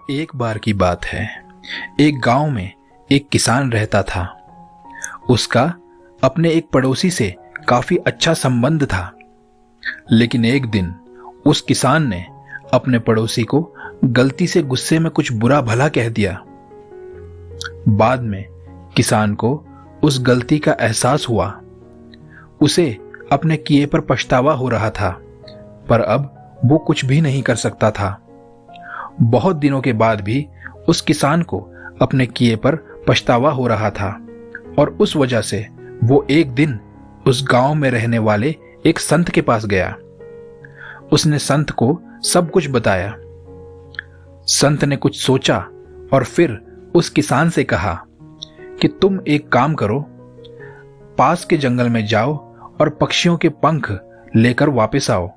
एक बार की बात है, एक गांव में एक किसान रहता था। उसका अपने एक पड़ोसी से काफी अच्छा संबंध था। लेकिन एक दिन उस किसान ने अपने पड़ोसी को गलती से गुस्से में कुछ बुरा भला कह दिया। बाद में किसान को उस गलती का एहसास हुआ। उसे अपने किए पर पछतावा हो रहा था, पर अब वो कुछ भी नहीं कर सकता था। बहुत दिनों के बाद भी उस किसान को अपने किए पर पछतावा हो रहा था और उस वजह से वो एक दिन उस गांव में रहने वाले एक संत के पास गया। उसने संत को सब कुछ बताया। संत ने कुछ सोचा और फिर उस किसान से कहा कि तुम एक काम करो, पास के जंगल में जाओ और पक्षियों के पंख लेकर वापस आओ।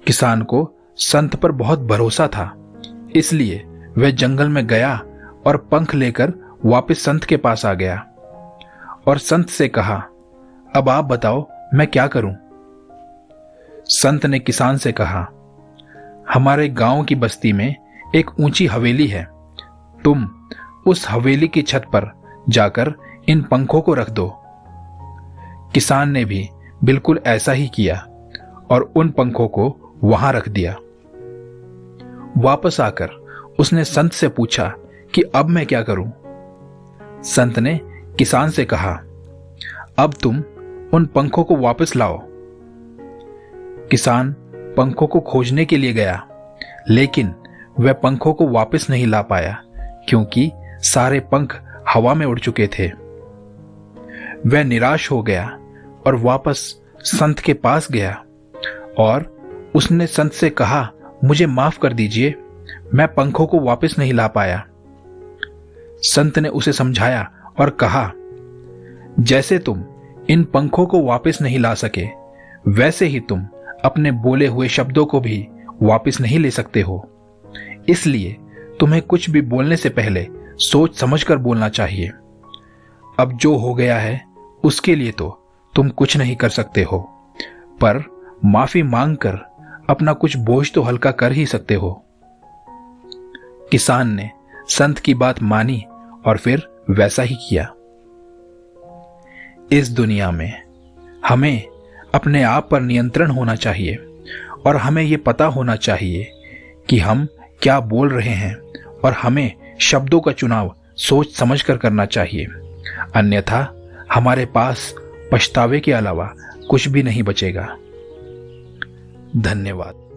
किसान को संत पर बहुत भरोसा था, इसलिए वह जंगल में गया और पंख लेकर वापस संत के पास आ गया और संत से कहा, अब आप बताओ मैं क्या करूं। संत ने किसान से कहा, हमारे गांव की बस्ती में एक ऊंची हवेली है, तुम उस हवेली की छत पर जाकर इन पंखों को रख दो। किसान ने भी बिल्कुल ऐसा ही किया और उन पंखों को वहां रख दिया। वापस आकर उसने संत से पूछा कि अब मैं क्या करूं। संत ने किसान से कहा, अब तुम उन पंखों को वापस लाओ। किसान पंखों को खोजने के लिए गया, लेकिन वह पंखों को वापस नहीं ला पाया क्योंकि सारे पंख हवा में उड़ चुके थे। वह निराश हो गया और वापस संत के पास गया और उसने संत से कहा, मुझे माफ कर दीजिए, मैं पंखों को वापस नहीं ला पाया। संत ने उसे समझाया और कहा, जैसे तुम इन पंखों को वापस नहीं ला सके, वैसे ही तुम अपने बोले हुए शब्दों को भी वापस नहीं ले सकते हो। इसलिए तुम्हें कुछ भी बोलने से पहले सोच समझकर बोलना चाहिए। अब जो हो गया है उसके लिए तो तुम कुछ नहीं कर सकते हो, पर माफी मांगकर अपना कुछ बोझ तो हल्का कर ही सकते हो। किसान ने संत की बात मानी और फिर वैसा ही किया। इस दुनिया में हमें अपने आप पर नियंत्रण होना चाहिए और हमें यह पता होना चाहिए कि हम क्या बोल रहे हैं और हमें शब्दों का चुनाव सोच समझकर करना चाहिए। अन्यथा हमारे पास पछतावे के अलावा कुछ भी नहीं बचेगा। धन्यवाद।